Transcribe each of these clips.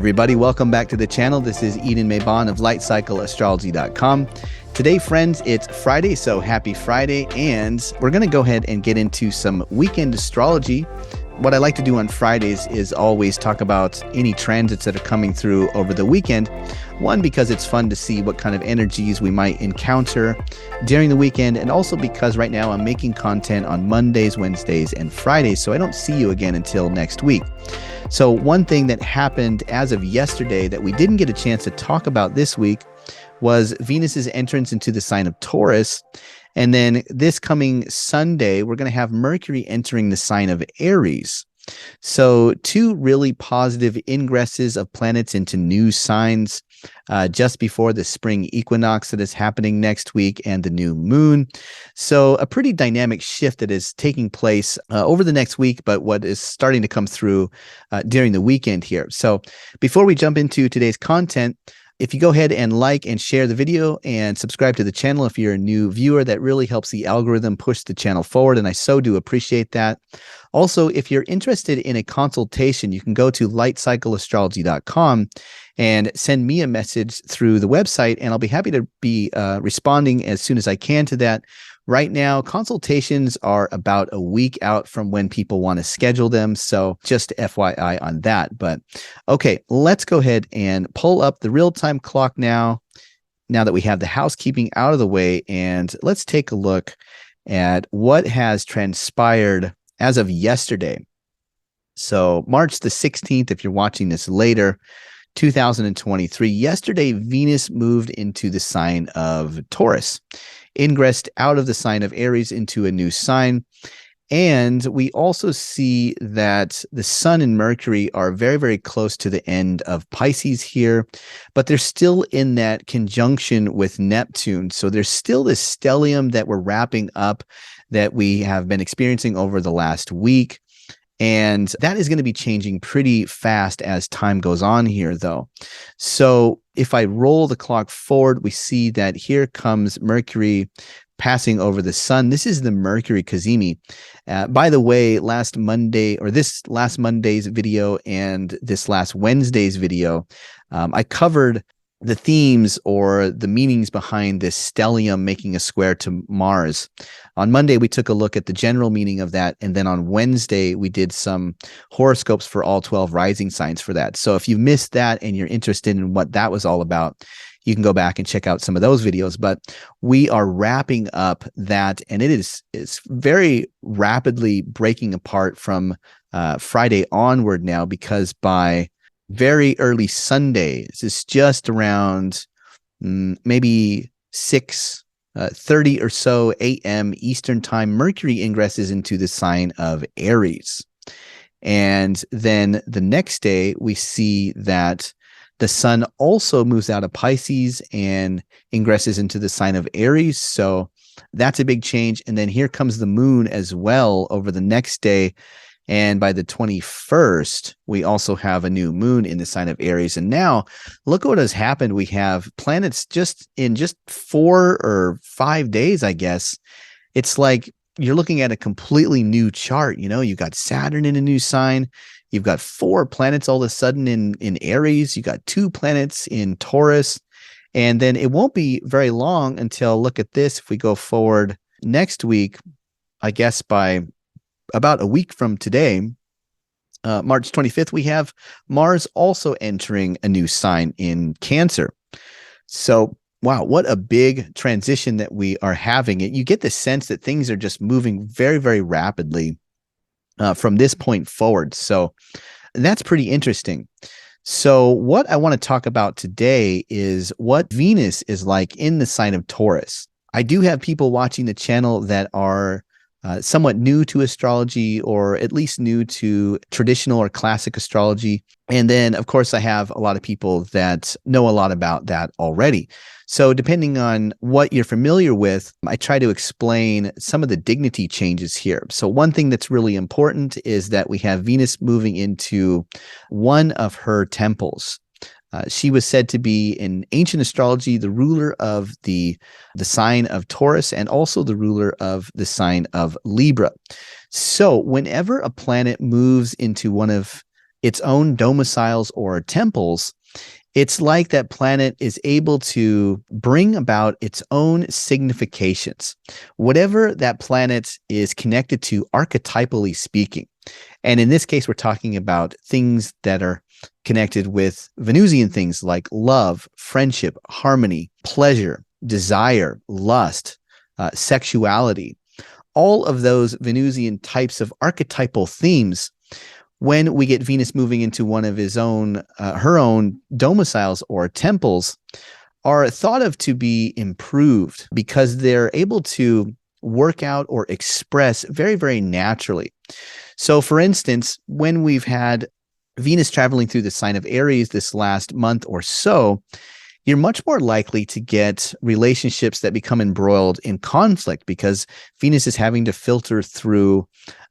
everybody, welcome back to the channel. This is Edan Mabon of LightCycleAstrology.com. Today, friends, it's Friday, so happy Friday, and we're going to go ahead and get into some weekend astrology. What I like to do on Fridays is always talk about any transits that are coming through over the weekend. One, because it's fun to see what kind of energies we might encounter during the weekend, and also because right now I'm making content on Mondays, Wednesdays, and Fridays, so I don't see you again until next week. So one thing that happened as of yesterday that we didn't get a chance to talk about this week was Venus's entrance into the sign of Taurus. And then this coming Sunday, we're going to have Mercury entering the sign of Aries. So two really positive ingresses of planets into new signs just before the spring equinox that is happening next week and the new moon. So a pretty dynamic shift that is taking place over the next week, but what is starting to come through during the weekend here. So before we jump into today's content, if you go ahead and like and share the video and subscribe to the channel if you're a new viewer, that really helps the algorithm push the channel forward, and I so do appreciate that. Also, if you're interested in a consultation, you can go to lightcycleastrology.com and send me a message through the website, and I'll be happy to be responding as soon as I can to that. Right now, consultations are about a week out from when people want to schedule them, so just FYI on that. But okay, let's go ahead and pull up the real-time clock now that we have the housekeeping out of the way, and let's take a look at what has transpired as of yesterday. So March the 16th, if you're watching this later, 2023, yesterday Venus moved into the sign of Taurus, ingressed out of the sign of Aries into a new sign. And we also see that the Sun and Mercury are very, very close to the end of Pisces here, but they're still in that conjunction with Neptune. So there's still this stellium that we're wrapping up that we have been experiencing over the last week. And that is going to be changing pretty fast as time goes on here, though. So if I roll the clock forward, we see that here comes Mercury passing over the Sun. This is the Mercury Cazimi. By the way, this last Monday's video and this last Wednesday's video, I covered the themes or the meanings behind this stellium making a square to Mars. On Monday, we took a look at the general meaning of that. And then on Wednesday, we did some horoscopes for all 12 rising signs for that. So if you missed that and you're interested in what that was all about, you can go back and check out some of those videos. But we are wrapping up that, and it's very rapidly breaking apart from Friday onward now, because by very early Sunday, this is just around maybe 6:30 or so a.m. Eastern time, Mercury ingresses into the sign of Aries. And then the next day, we see that the Sun also moves out of Pisces and ingresses into the sign of Aries. So that's a big change. And then here comes the moon as well over the next day. And by the 21st, we also have a new moon in the sign of Aries. And now look what has happened. We have planets in 4 or 5 days, I guess. It's like you're looking at a completely new chart. You know, you got Saturn in a new sign. You've got 4 planets all of a sudden in Aries. You got 2 planets in Taurus. And then it won't be very long until, look at this, if we go forward next week, I guess by about a week from today, March 25th, we have Mars also entering a new sign in Cancer. So, wow, what a big transition that we are having. You get the sense that things are just moving very, very rapidly from this point forward. So that's pretty interesting. So what I want to talk about today is what Venus is like in the sign of Taurus. I do have people watching the channel that are somewhat new to astrology, or at least new to traditional or classic astrology. And then, of course, I have a lot of people that know a lot about that already. So depending on what you're familiar with, I try to explain some of the dignity changes here. So one thing that's really important is that we have Venus moving into one of her temples. She was said to be, in ancient astrology, the ruler of the sign of Taurus and also the ruler of the sign of Libra. So whenever a planet moves into one of its own domiciles or temples, it's like that planet is able to bring about its own significations, whatever that planet is connected to, archetypally speaking. And in this case, we're talking about things that are connected with Venusian things like love, friendship, harmony, pleasure, desire, lust, sexuality. All of those Venusian types of archetypal themes, when we get Venus moving into one of her own domiciles or temples, are thought of to be improved because they're able to work out or express very, very naturally. So, for instance, when we've had Venus traveling through the sign of Aries this last month or so, you're much more likely to get relationships that become embroiled in conflict because Venus is having to filter through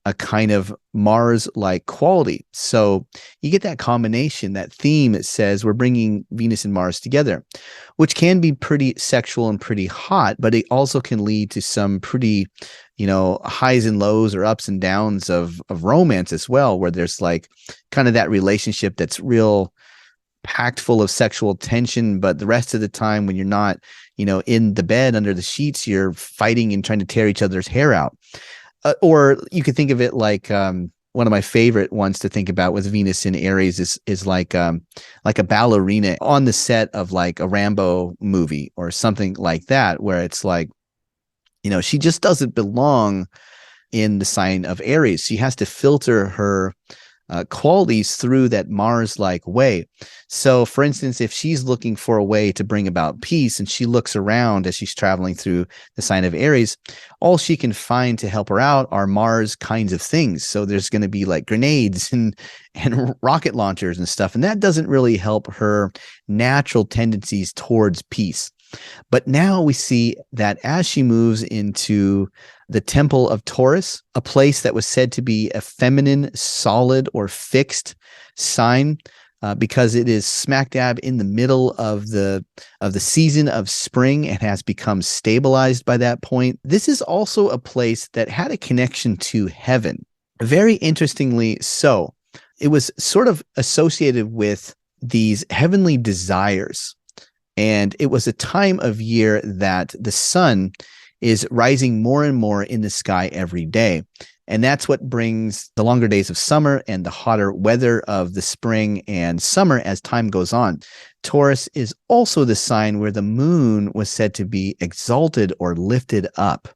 a kind of Mars-like quality. So you get that combination, that theme that says we're bringing Venus and Mars together, which can be pretty sexual and pretty hot, but it also can lead to some pretty, highs and lows or ups and downs of romance as well, where there's like kind of that relationship that's real packed full of sexual tension, but the rest of the time when you're not, in the bed under the sheets, you're fighting and trying to tear each other's hair out. Or you could think of it like one of my favorite ones to think about with Venus in Aries is like a ballerina on the set of like a Rambo movie or something like that, where it's like, she just doesn't belong in the sign of Aries. She has to filter her qualities through that Mars-like way. So, for instance, if she's looking for a way to bring about peace and she looks around as she's traveling through the sign of Aries, all she can find to help her out are Mars kinds of things. So there's going to be like grenades and rocket launchers and stuff, and that doesn't really help her natural tendencies towards peace. But now we see that as she moves into the temple of Taurus, a place that was said to be a feminine, solid, or fixed sign, because it is smack dab in the middle of the season of spring and has become stabilized by that point. This is also a place that had a connection to heaven. Very interestingly so. It was sort of associated with these heavenly desires. And it was a time of year that the sun is rising more and more in the sky every day. And that's what brings the longer days of summer and the hotter weather of the spring and summer as time goes on. Taurus is also the sign where the moon was said to be exalted or lifted up.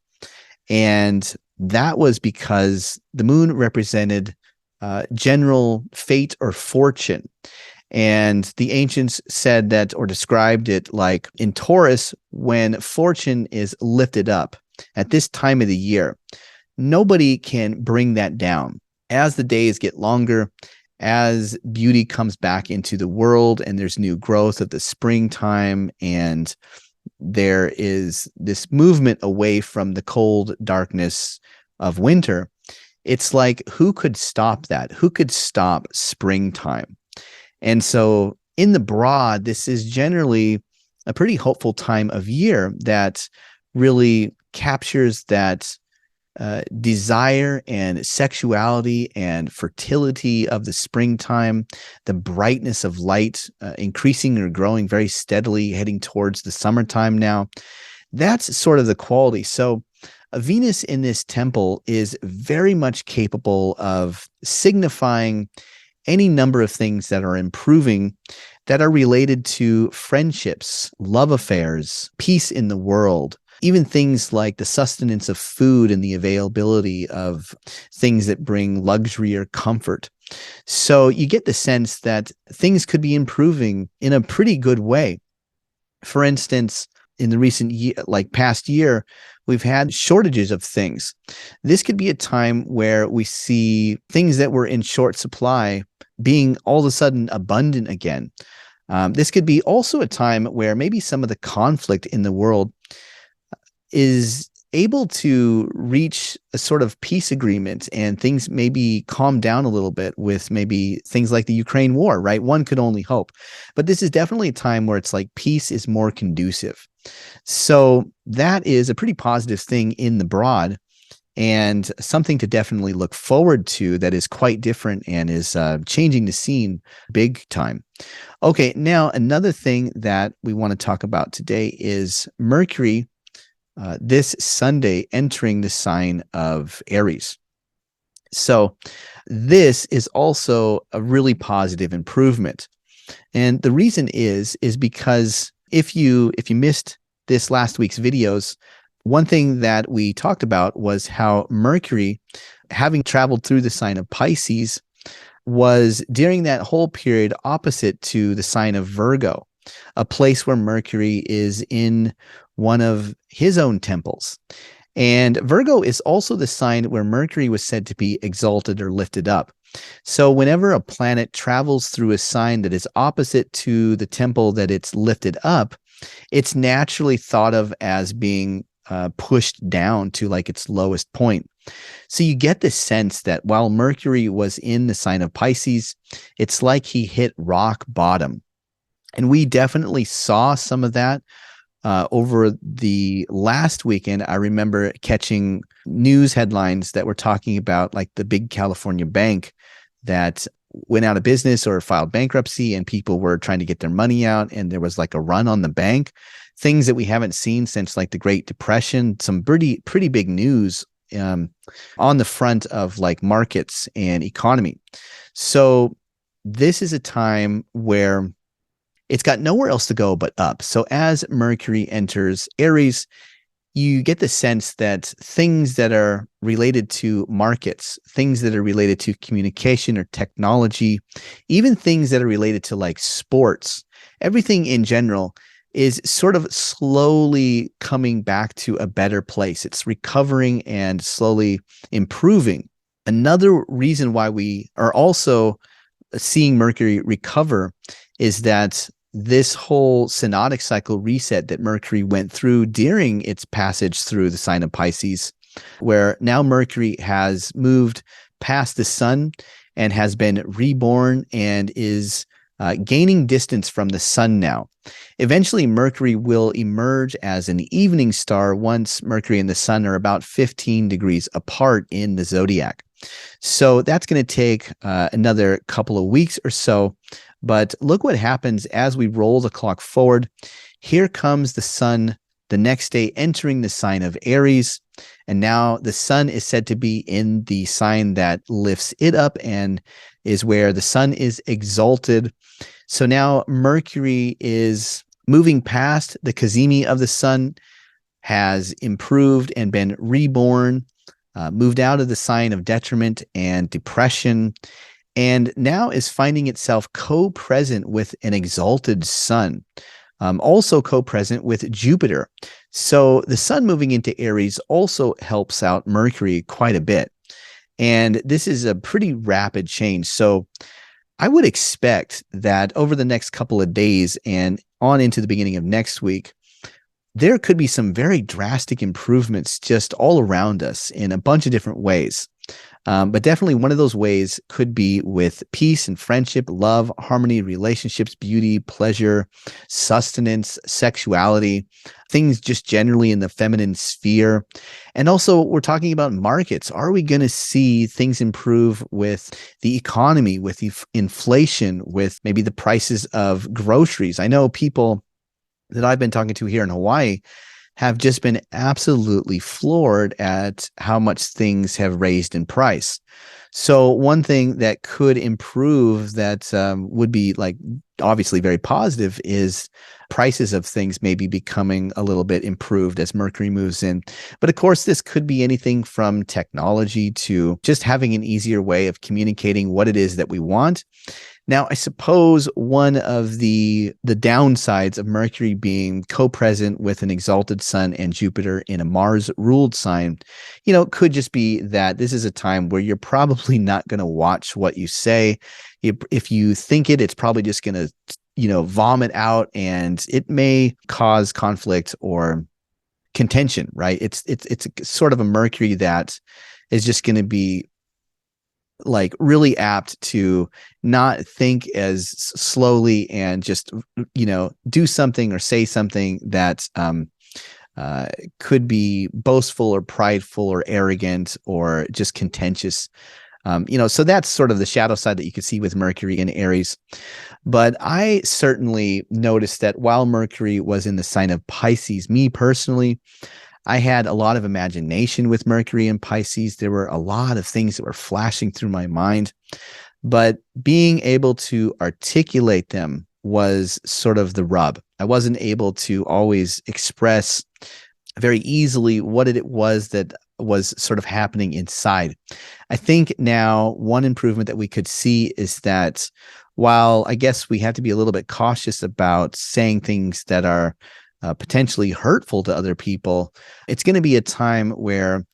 And that was because the moon represented general fate or fortune. And the ancients said that, or described it like in Taurus, when fortune is lifted up at this time of the year, nobody can bring that down. As the days get longer, as beauty comes back into the world and there's new growth of the springtime, and there is this movement away from the cold darkness of winter, it's like, who could stop that? Who could stop springtime? And so in the broad, this is generally a pretty hopeful time of year that really captures that desire and sexuality and fertility of the springtime, the brightness of light increasing or growing very steadily, heading towards the summertime now. That's sort of the quality. So a Venus in this temple is very much capable of signifying any number of things that are improving, that are related to friendships, love affairs, peace in the world, even things like the sustenance of food and the availability of things that bring luxury or comfort. So you get the sense that things could be improving in a pretty good way. For instance, in the recent year, like past year, we've had shortages of things. This could be a time where we see things that were in short supply being all of a sudden abundant again. This could be also a time where maybe some of the conflict in the world is able to reach a sort of peace agreement and things maybe calm down a little bit with maybe things like the Ukraine war, right? One could only hope. But this is definitely a time where it's like peace is more conducive. So that is a pretty positive thing in the broad. and something to definitely look forward to that is quite different and is changing the scene big time. Okay, now another thing that we want to talk about today is Mercury this Sunday entering the sign of Aries. So this is also a really positive improvement. And the reason is because if you missed this last week's videos, one thing that we talked about was how Mercury, having traveled through the sign of Pisces, was during that whole period opposite to the sign of Virgo, a place where Mercury is in one of his own temples. And Virgo is also the sign where Mercury was said to be exalted or lifted up. So whenever a planet travels through a sign that is opposite to the temple that it's lifted up, it's naturally thought of as being pushed down to like its lowest point. So you get the sense that while Mercury was in the sign of Pisces, it's like he hit rock bottom. And we definitely saw some of that over the last weekend. I remember catching news headlines that were talking about like the big California bank that went out of business or filed bankruptcy, and people were trying to get their money out, and there was like a run on the bank. Things that we haven't seen since like the Great Depression. Some pretty big news on the front of like markets and economy. So this is a time where it's got nowhere else to go but up. So as Mercury enters Aries, you get the sense that things that are related to markets, things that are related to communication or technology, even things that are related to like sports, everything in general is sort of slowly coming back to a better place. It's recovering and slowly improving. Another reason why we are also seeing Mercury recover is that this whole synodic cycle reset that Mercury went through during its passage through the sign of Pisces, where now Mercury has moved past the sun and has been reborn and is gaining distance from the sun now. Eventually, Mercury will emerge as an evening star once Mercury and the sun are about 15 degrees apart in the zodiac. So that's going to take another couple of weeks or so. But look what happens as we roll the clock forward. Here comes the sun the next day entering the sign of Aries. And now the sun is said to be in the sign that lifts it up and is where the sun is exalted. So now Mercury is moving past the cazimi of the sun, has improved and been reborn, moved out of the sign of detriment and depression, and now is finding itself co-present with an exalted sun, also co-present with Jupiter. So the sun moving into Aries also helps out Mercury quite a bit. And this is a pretty rapid change. So I would expect that over the next couple of days and on into the beginning of next week, there could be some very drastic improvements just all around us in a bunch of different ways. But definitely one of those ways could be with peace and friendship, love, harmony, relationships, beauty, pleasure, sustenance, sexuality, things just generally in the feminine sphere. And also we're talking about markets. Are we going to see things improve with the economy, with inflation, with maybe the prices of groceries? I know people that I've been talking to here in Hawaii have just been absolutely floored at how much things have raised in price. So one thing that could improve that would be like obviously very positive is prices of things maybe becoming a little bit improved as Mercury moves in. But of course, this could be anything from technology to just having an easier way of communicating what it is that we want. Now, I suppose one of the downsides of Mercury being co-present with an exalted sun and Jupiter in a Mars-ruled sign, could just be that this is a time where you're probably not going to watch what you say. If you think it's probably just going to, vomit out, and it may cause conflict or contention, right? It's sort of a Mercury that is just going to be like really apt to not think as slowly and just, do something or say something that could be boastful or prideful or arrogant or just contentious. So that's sort of the shadow side that you could see with Mercury in Aries. But I certainly noticed that while Mercury was in the sign of Pisces, me personally, I had a lot of imagination with Mercury in Pisces. There were a lot of things that were flashing through my mind, but being able to articulate them was sort of the rub. I wasn't able to always express very easily what it was that was sort of happening inside. I think now one improvement that we could see is that while I guess we have to be a little bit cautious about saying things that are potentially hurtful to other people, it's going to be a time where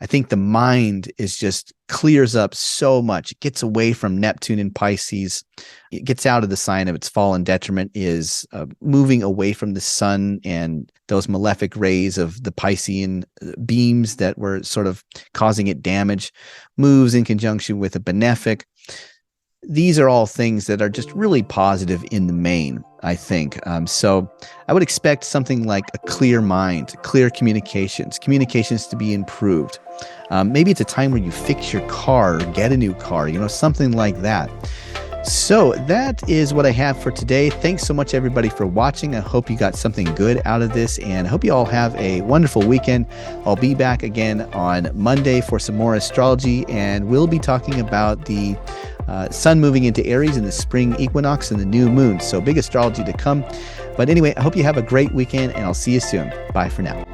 I think the mind is just clears up so much. It gets away from Neptune and Pisces. It gets out of the sign of its fall and detriment, is moving away from the sun and those malefic rays of the Piscean beams that were sort of causing it damage, moves in conjunction with a benefic. These are all things that are just really positive in the main, I think. So I would expect something like a clear mind, clear communications to be improved. Maybe it's a time where you fix your car or get a new car, something like that. So that is what I have for today. Thanks so much, everybody, for watching. I hope you got something good out of this, and I hope you all have a wonderful weekend. I'll be back again on Monday for some more astrology, and we'll be talking about the sun moving into Aries in the spring equinox and the new moon. So big astrology to come. But anyway, I hope you have a great weekend, and I'll see you soon. Bye for now.